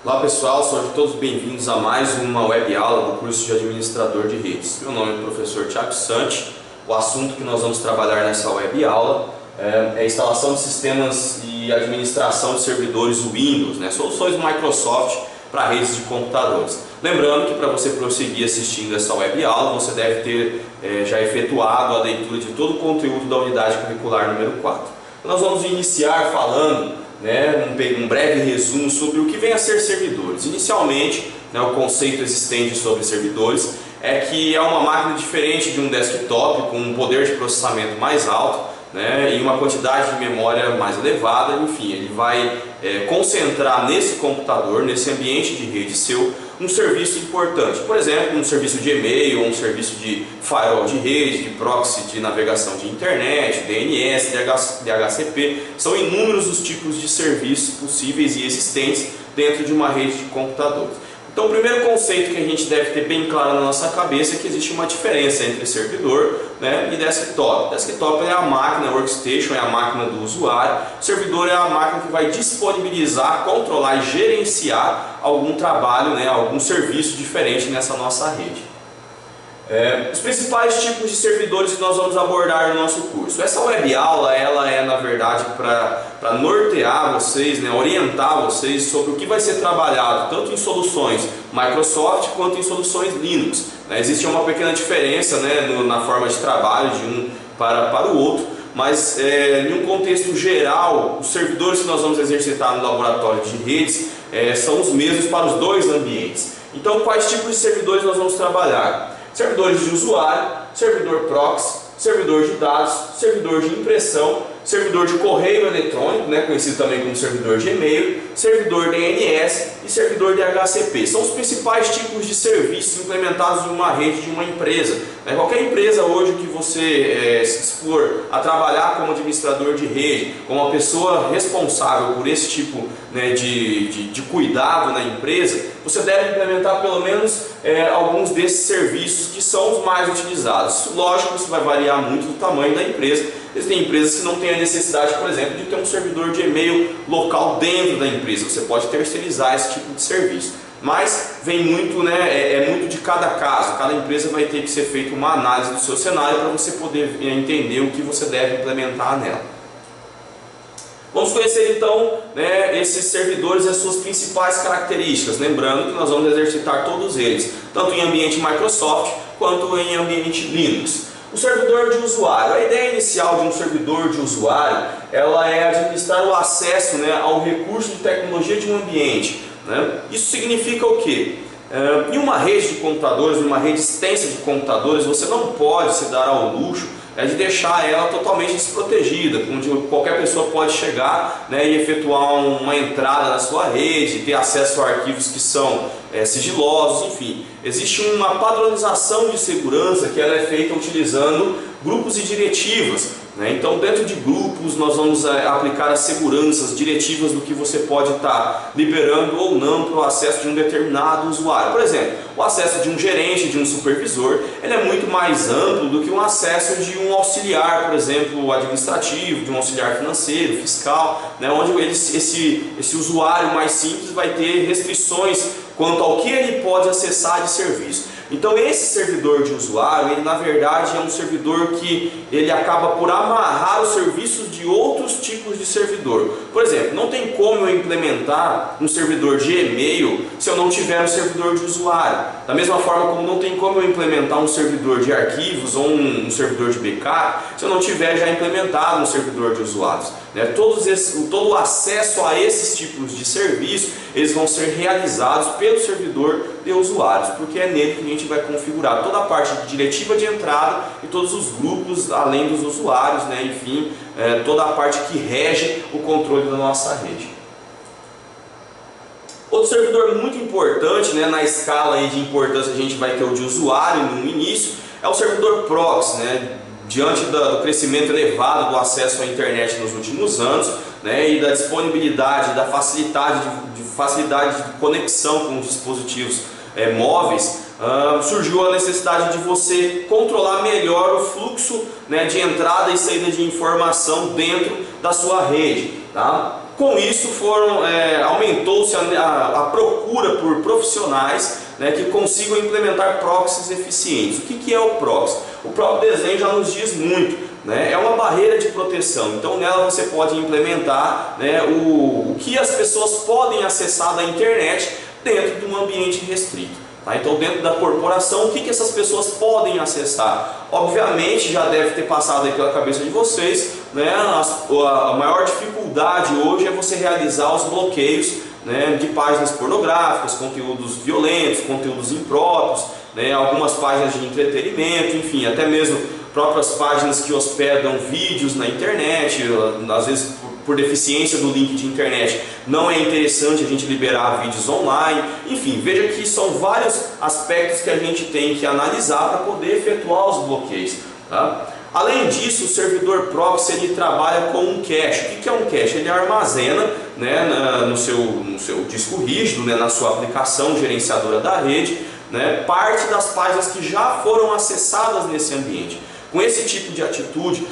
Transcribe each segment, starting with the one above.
Olá pessoal, sejam todos bem-vindos a mais uma web aula do curso de Administrador de Redes. Meu nome é o professor Thiago Santi. O assunto que nós vamos trabalhar nessa web aula é a instalação de sistemas e administração de servidores Windows, soluções Microsoft para redes de computadores. Lembrando que para você prosseguir assistindo essa web aula, você deve ter já efetuado a leitura de todo o conteúdo da unidade curricular número 4. Nós vamos iniciar falando um breve resumo sobre o que vem a ser servidores. Inicialmente, o conceito existente sobre servidores é que é uma máquina diferente de um desktop, com um poder de processamento mais alto, e uma quantidade de memória mais elevada. Enfim, ele vai concentrar nesse computador, nesse ambiente de rede seu, um serviço importante. Por exemplo, um serviço de e-mail, ou um serviço de firewall de rede, de proxy de navegação de internet, DNS, DHCP. São inúmeros os tipos de serviços possíveis e existentes dentro de uma rede de computadores. Então, o primeiro conceito que a gente deve ter bem claro na nossa cabeça é que existe uma diferença entre servidor e desktop. Desktop é a máquina, workstation é a máquina do usuário. Servidor é a máquina que vai disponibilizar, controlar e gerenciar algum trabalho, algum serviço diferente nessa nossa rede. Os principais tipos de servidores que nós vamos abordar no nosso curso. Essa web aula ela é na verdade para nortear vocês, orientar vocês sobre o que vai ser trabalhado tanto em soluções Microsoft quanto em soluções Linux. Existe uma pequena diferença na forma de trabalho de um para o outro, mas em um contexto geral, os servidores que nós vamos exercitar no laboratório de redes são os mesmos para os dois ambientes. Então, quais tipos de servidores nós vamos trabalhar? Servidores de usuário, servidor proxy, servidor de dados, servidor de impressão, servidor de correio eletrônico, conhecido também como servidor de e-mail, servidor DNS e servidor DHCP. São os principais tipos de serviços implementados em uma rede de uma empresa. Qualquer empresa hoje que você se for a trabalhar como administrador de rede, como uma pessoa responsável por esse tipo de cuidado na empresa, você deve implementar pelo menos alguns desses serviços que são os mais utilizados. Lógico que isso vai variar muito do tamanho da empresa. Existem empresas que não têm a necessidade, por exemplo, de ter um servidor de e-mail local dentro da empresa. Você pode terceirizar esse tipo de serviço. Mas vem muito, muito de cada caso. Cada empresa vai ter que ser feita uma análise do seu cenário para você poder entender o que você deve implementar nela. Vamos conhecer então esses servidores e as suas principais características. Lembrando que nós vamos exercitar todos eles, tanto em ambiente Microsoft quanto em ambiente Linux. O servidor de usuário. A ideia inicial de um servidor de usuário ela é administrar o acesso ao recurso de tecnologia de um ambiente. Isso significa o quê? Em uma rede de computadores, em uma rede extensa de computadores, você não pode se dar ao luxo de deixar ela totalmente desprotegida, onde qualquer pessoa pode chegar e efetuar uma entrada na sua rede, ter acesso a arquivos que são sigilosos, enfim. Existe uma padronização de segurança que ela é feita utilizando grupos e diretivas. Então, dentro de grupos, nós vamos aplicar as seguranças, diretivas do que você pode estar liberando ou não para o acesso de um determinado usuário. Por exemplo, o acesso de um gerente, de um supervisor, ele é muito mais amplo do que o acesso de um auxiliar, por exemplo, administrativo, de um auxiliar financeiro, fiscal, onde esse usuário mais simples vai ter restrições quanto ao que ele pode acessar de serviço. Então esse servidor de usuário, ele na verdade é um servidor que ele acaba por amarrar os serviços de outros tipos de servidor. Por exemplo, não tem como eu implementar um servidor de e-mail se eu não tiver um servidor de usuário. Da mesma forma como não tem como eu implementar um servidor de arquivos ou um servidor de backup se eu não tiver já implementado um servidor de usuários. Todo o acesso a esses tipos de serviço, eles vão ser realizados pelo servidor de usuários, porque é nele que a gente vai configurar toda a parte de diretiva de entrada e todos os grupos, além dos usuários, enfim, toda a parte que rege o controle da nossa rede. Outro servidor muito importante, na escala de importância a gente vai ter o de usuário no início, é o servidor proxy, diante do crescimento elevado do acesso à internet nos últimos anos, e da disponibilidade, da facilidade de conexão com os dispositivos móveis, surgiu a necessidade de você controlar melhor o fluxo de entrada e saída de informação dentro da sua rede. Com isso aumentou-se a procura por profissionais, né, que consigam implementar proxies eficientes. O que é o proxy? O próprio desenho já nos diz muito, né? É uma barreira de proteção. Então nela você pode implementar, né, o que as pessoas podem acessar da internet dentro de um ambiente restrito. Tá? Então dentro da corporação, o que essas pessoas podem acessar? Obviamente já deve ter passado aí pela cabeça de vocês, né, a maior dificuldade hoje é você realizar os bloqueios, né, de páginas pornográficas, conteúdos violentos, conteúdos impróprios, né, algumas páginas de entretenimento, enfim, até mesmo próprias páginas que hospedam vídeos na internet. Às vezes por deficiência do link de internet não é interessante a gente liberar vídeos online. Enfim, veja que são vários aspectos que a gente tem que analisar para poder efetuar os bloqueios, tá? Além disso, o servidor proxy ele trabalha com um cache. O que é um cache? Ele armazena, né, no seu disco rígido, né, na sua aplicação gerenciadora da rede, né, parte das páginas que já foram acessadas nesse ambiente. Com esse tipo de atitude,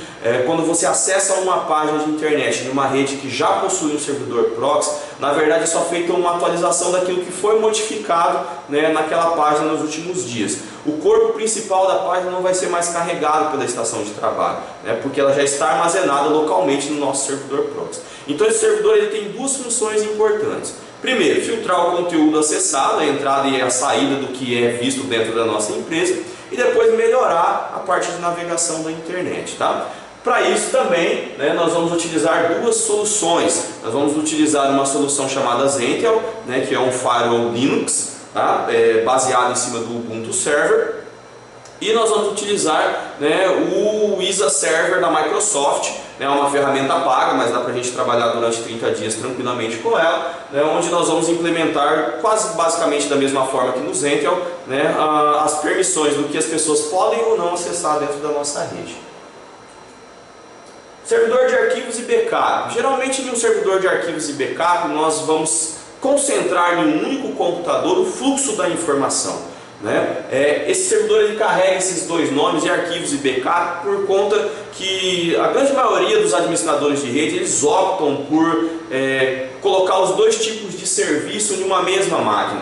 quando você acessa uma página de internet de uma rede que já possui um servidor proxy, na verdade é só feita uma atualização daquilo que foi modificado, né, naquela página nos últimos dias. O corpo principal da página não vai ser mais carregado pela estação de trabalho, né, porque ela já está armazenada localmente no nosso servidor proxy. Então esse servidor ele tem duas funções importantes. Primeiro, filtrar o conteúdo acessado, a entrada e a saída do que é visto dentro da nossa empresa, e depois melhorar a parte de navegação da internet, tá? Para isso também, né, nós vamos utilizar duas soluções. Nós vamos utilizar uma solução chamada Zentel, né, que é um firewall Linux, tá? Baseado em cima do Ubuntu Server. E nós vamos utilizar, né, o ISA Server da Microsoft, né, uma ferramenta paga, mas dá para a gente trabalhar durante 30 dias tranquilamente com ela, né, onde nós vamos implementar quase basicamente da mesma forma que no Zentel, né, as permissões do que as pessoas podem ou não acessar dentro da nossa rede. Servidor de arquivos e backup. Geralmente em um servidor de arquivos e backup nós vamos concentrar em um único computador o fluxo da informação. Né? Esse servidor ele carrega esses dois nomes de arquivos e backup por conta que a grande maioria dos administradores de rede eles optam por colocar os dois tipos de serviço em uma mesma máquina.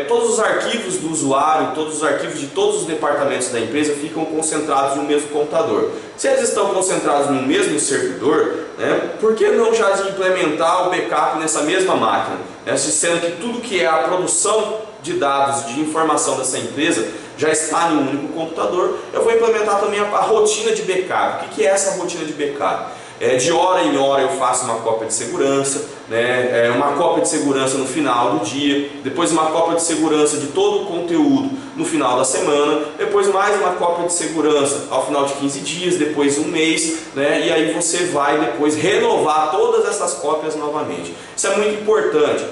Todos os arquivos do usuário, todos os arquivos de todos os departamentos da empresa ficam concentrados no mesmo computador. Se eles estão concentrados no mesmo servidor, né, por que não já de implementar o backup nessa mesma máquina? Sendo que tudo que é a produção de dados, de informação dessa empresa já está em um único computador, eu vou implementar também a rotina de backup. O que é essa rotina de backup? De hora em hora eu faço uma cópia de segurança, né? Uma cópia de segurança no final do dia, depois uma cópia de segurança de todo o conteúdo no final da semana, depois mais uma cópia de segurança ao final de 15 dias, depois um mês, né? E aí você vai depois renovar todas essas cópias novamente. Isso é muito importante.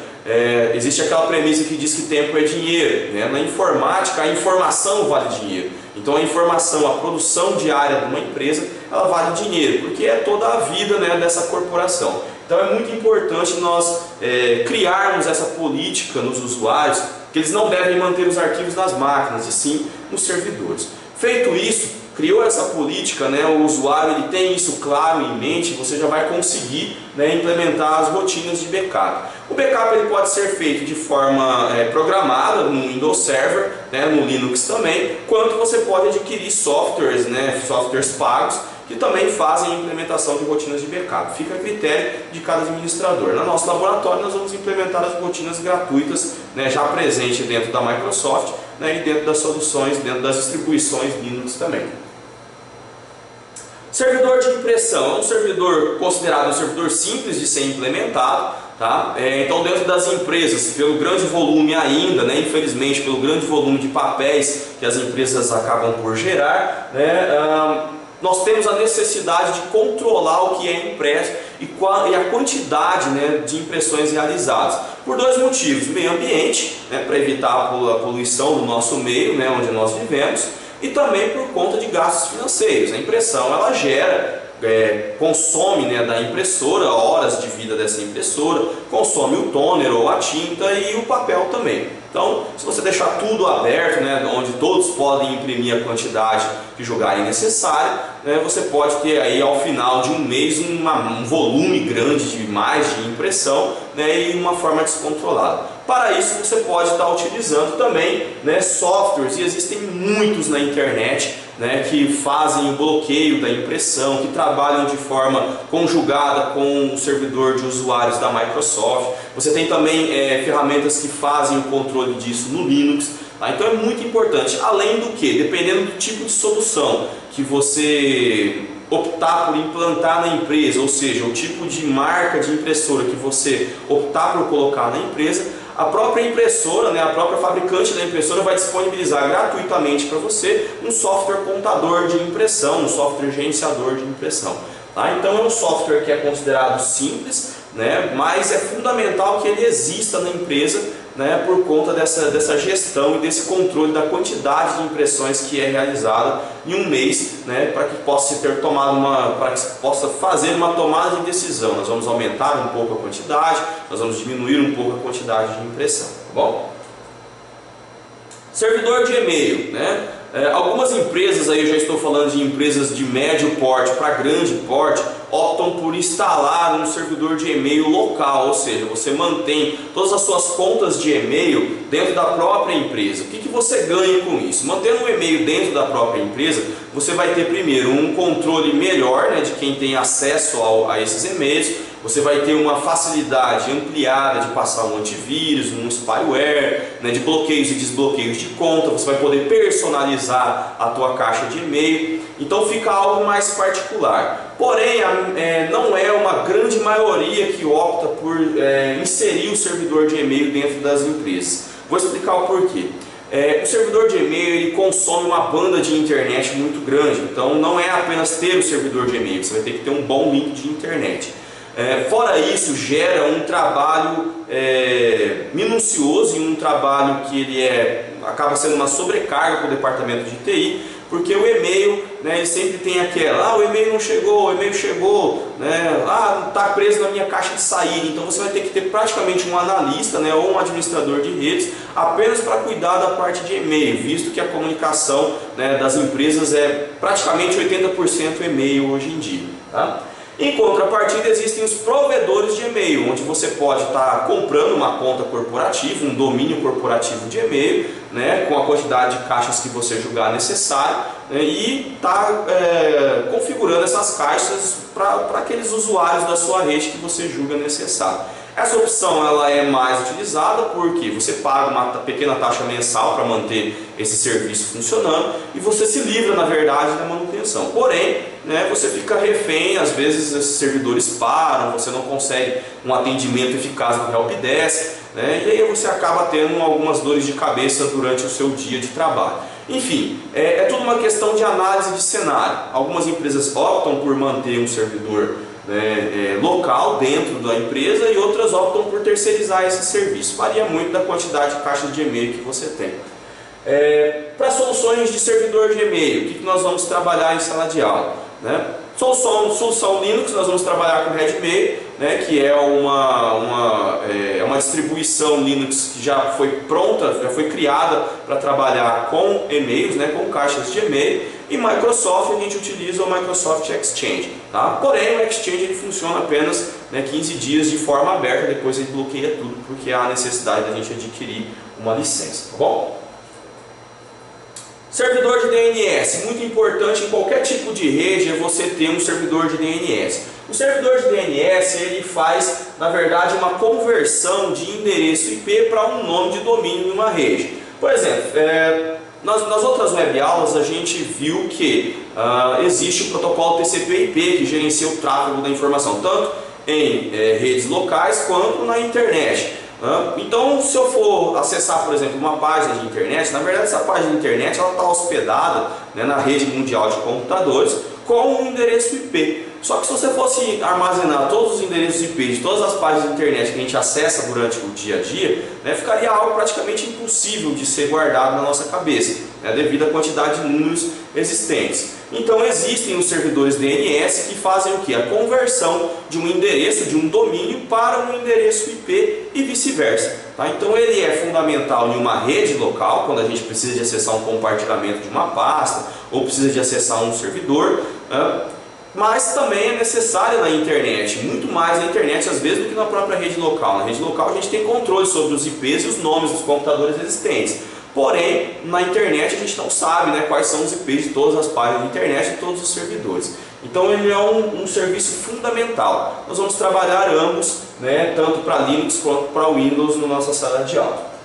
Existe aquela premissa que diz que tempo é dinheiro, né? Na informática a informação vale dinheiro. Então a informação, a produção diária de uma empresa, ela vale dinheiro, porque é toda a vida, né, dessa corporação. Então é muito importante nós criarmos essa política nos usuários, que eles não devem manter os arquivos nas máquinas, e sim nos servidores. Feito isso, criou essa política, né, o usuário ele tem isso claro em mente, você já vai conseguir, né, implementar as rotinas de backup. O backup ele pode ser feito de forma programada no Windows Server, né, no Linux também, quanto você pode adquirir softwares, né, softwares pagos, que também fazem a implementação de rotinas de backup. Fica a critério de cada administrador. No nosso laboratório nós vamos implementar as rotinas gratuitas, né, já presente dentro da Microsoft, né, e dentro das soluções, dentro das distribuições Linux também. Servidor de impressão é um servidor considerado um servidor simples de ser implementado, tá? Então dentro das empresas, pelo grande volume ainda, né, infelizmente pelo grande volume de papéis que as empresas acabam por gerar, né, nós temos a necessidade de controlar o que é impresso e a quantidade, né, de impressões realizadas. Por dois motivos: meio ambiente, né, para evitar a poluição do nosso meio, né, onde nós vivemos, e também por conta de gastos financeiros. A impressão ela gera consome, né, da impressora, horas de vida dessa impressora, consome o toner ou a tinta e o papel também. Então, se você deixar tudo aberto, né, onde todos podem imprimir a quantidade que julgarem necessário, né, você pode ter aí ao final de um mês um volume grande de impressão, né, e uma forma descontrolada. Para isso você pode estar utilizando também, né, softwares, e existem muitos na internet, né, que fazem o bloqueio da impressão, que trabalham de forma conjugada com o servidor de usuários da Microsoft. Você tem também ferramentas que fazem o controle disso no Linux. Tá? Então é muito importante, além do que, dependendo do tipo de solução que você optar por implantar na empresa, ou seja, o tipo de marca de impressora que você optar por colocar na empresa, a própria impressora, né, a própria fabricante da impressora vai disponibilizar gratuitamente para você um software contador de impressão, um software gerenciador de impressão. Tá? Então é um software que é considerado simples, né, mas é fundamental que ele exista na empresa, né, por conta dessa gestão e desse controle da quantidade de impressões que é realizada em um mês, né, para que possa fazer uma tomada de decisão. Nós vamos aumentar um pouco a quantidade, nós vamos diminuir um pouco a quantidade de impressão, tá bom? Servidor de e-mail, né? Algumas empresas, aí eu já estou falando de empresas de médio porte para grande porte, optam por instalar um servidor de e-mail local, ou seja, você mantém todas as suas contas de e-mail dentro da própria empresa. O que você ganha com isso? Mantendo o e-mail dentro da própria empresa, você vai ter primeiro um controle melhor, né, de quem tem acesso a esses e-mails. Você vai ter uma facilidade ampliada de passar um antivírus, um spyware, né, de bloqueios e desbloqueios de conta. Você vai poder personalizar a tua caixa de e-mail. Então fica algo mais particular. Porém, não é uma grande maioria que opta por inserir o servidor de e-mail dentro das empresas. Vou explicar o porquê. O servidor de e-mail ele consome uma banda de internet muito grande. Então não é apenas ter o servidor de e-mail, você vai ter que ter um bom link de internet. Fora isso, gera um trabalho minucioso e um trabalho que acaba sendo uma sobrecarga para o departamento de TI, porque o e-mail, né, ele sempre tem o e-mail não chegou, o e-mail chegou, né, está preso na minha caixa de saída. Então você vai ter que ter praticamente um analista, né, ou um administrador de redes apenas para cuidar da parte de e-mail, visto que a comunicação, né, das empresas é praticamente 80% e-mail hoje em dia. Tá? Em contrapartida, existem os provedores de e-mail, onde você pode estar comprando uma conta corporativa, um domínio corporativo de e-mail, né, com a quantidade de caixas que você julgar necessário, né, e estar configurando essas caixas para aqueles usuários da sua rede que você julga necessário. Essa opção ela é mais utilizada porque você paga uma pequena taxa mensal para manter esse serviço funcionando e você se livra, na verdade, da manutenção. Porém, né, você fica refém, às vezes esses servidores param, você não consegue um atendimento eficaz do helpdesk, né, e aí você acaba tendo algumas dores de cabeça durante o seu dia de trabalho. Enfim, é tudo uma questão de análise de cenário. Algumas empresas optam por manter um servidor local dentro da empresa e outras optam por terceirizar esse serviço. Varia muito da quantidade de caixas de e-mail que você tem. Para soluções de servidor de e-mail, o que nós vamos trabalhar em sala de aula? Né? Solução Linux, nós vamos trabalhar com Redmail, né, que é uma distribuição Linux que já foi pronta, já foi criada para trabalhar com e-mails, né, com caixas de e-mail. E Microsoft, a gente utiliza o Microsoft Exchange. Tá? Porém, o Exchange ele funciona apenas, né, 15 dias de forma aberta, depois ele bloqueia tudo, porque há necessidade da gente adquirir uma licença. Tá bom? Servidor de DNS, muito importante em qualquer tipo de rede é você ter um servidor de DNS. O servidor de DNS ele faz, na verdade, uma conversão de endereço IP para um nome de domínio em uma rede. Por exemplo, nas outras web aulas a gente viu que existe o protocolo TCP/IP que gerencia o tráfego da informação, tanto em redes locais quanto na internet. Então, se eu for acessar, por exemplo, uma página de internet, na verdade essa página de internet está hospedada, né, na rede mundial de computadores com um endereço IP. Só que se você fosse armazenar todos os endereços IP de todas as páginas de internet que a gente acessa durante o dia a dia, né, ficaria algo praticamente impossível de ser guardado na nossa cabeça, né, devido à quantidade de números existentes. Então existem os servidores DNS que fazem o que? A conversão de um endereço, de um domínio para um endereço IP e vice-versa. Tá? Então ele é fundamental em uma rede local, quando a gente precisa de acessar um compartilhamento de uma pasta ou precisa de acessar um servidor, mas também é necessário na internet, muito mais na internet às vezes do que na própria rede local. Na rede local a gente tem controle sobre os IPs e os nomes dos computadores existentes. Porém, na internet a gente não sabe, né, quais são os IPs de todas as páginas da internet e todos os servidores. Então ele é um serviço fundamental. Nós vamos trabalhar ambos, né, tanto para Linux quanto para Windows na nossa sala de aula.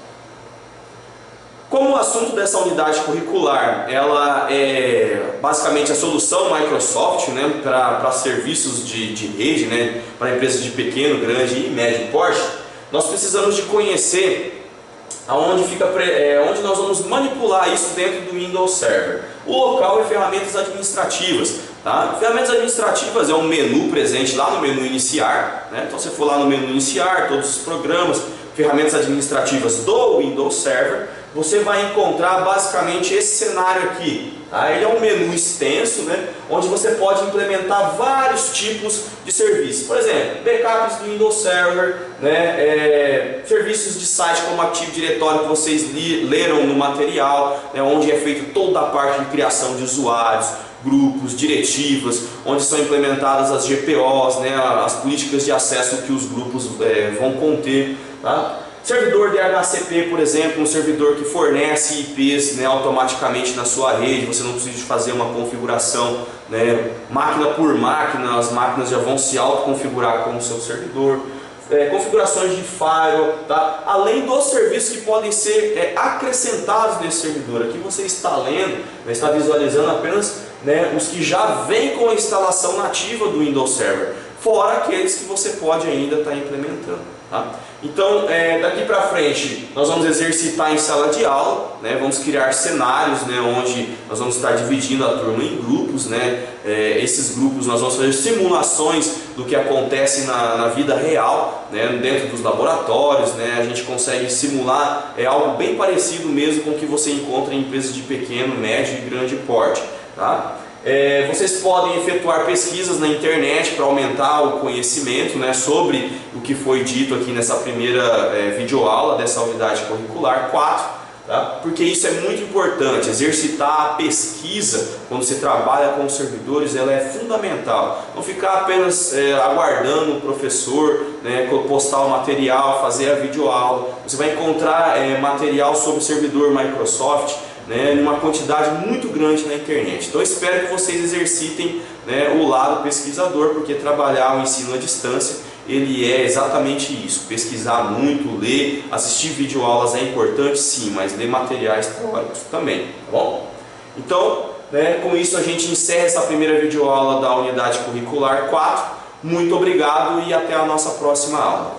Como o assunto dessa unidade curricular, ela é basicamente a solução Microsoft, né, para serviços de rede, né, para empresas de pequeno, grande e médio porte, nós precisamos de conhecer onde nós vamos manipular isso dentro do Windows Server. O local é ferramentas administrativas. Tá? Ferramentas administrativas é um menu presente lá no menu iniciar, né? Então você for lá no menu iniciar, todos os programas, ferramentas administrativas do Windows Server, você vai encontrar basicamente esse cenário aqui. Tá? Ele é um menu extenso, né? Onde você pode implementar vários tipos de serviços. Por exemplo, backups do Windows Server, né? Serviços de site como Active Directory que vocês leram no material, né? Onde é feita toda a parte de criação de usuários, grupos, diretivas, onde são implementadas as GPOs, né? As políticas de acesso que os grupos vão conter. Tá? Servidor DHCP, por exemplo, um servidor que fornece IPs, né, automaticamente na sua rede, você não precisa fazer uma configuração, né, máquina por máquina, as máquinas já vão se autoconfigurar com o seu servidor. Configurações de firewall, tá? Além dos serviços que podem ser acrescentados nesse servidor. Aqui você está lendo, né, está visualizando apenas, né, os que já vêm com a instalação nativa do Windows Server, fora aqueles que você pode ainda estar implementando. Tá? Então, daqui para frente, nós vamos exercitar em sala de aula, né? Vamos criar cenários, né? Onde nós vamos estar dividindo a turma em grupos, né? Esses grupos nós vamos fazer simulações do que acontece na vida real, né? Dentro dos laboratórios, né? A gente consegue simular algo bem parecido mesmo com o que você encontra em empresas de pequeno, médio e grande porte. Tá? Vocês podem efetuar pesquisas na internet para aumentar o conhecimento, né, sobre o que foi dito aqui nessa primeira videoaula dessa unidade curricular 4, tá? Porque isso é muito importante. Exercitar a pesquisa quando você trabalha com os servidores, ela é fundamental. Não ficar apenas aguardando o professor, né, postar o material, fazer a videoaula. Você vai encontrar material sobre o servidor Microsoft, né, numa quantidade muito grande na internet. Então eu espero que vocês exercitem, né, o lado pesquisador, porque trabalhar o ensino à distância, ele é exatamente isso. Pesquisar muito, ler, assistir videoaulas é importante sim, mas ler materiais teóricos também, tá bom? Então, né, com isso a gente encerra essa primeira videoaula da unidade curricular 4. Muito obrigado e até a nossa próxima aula.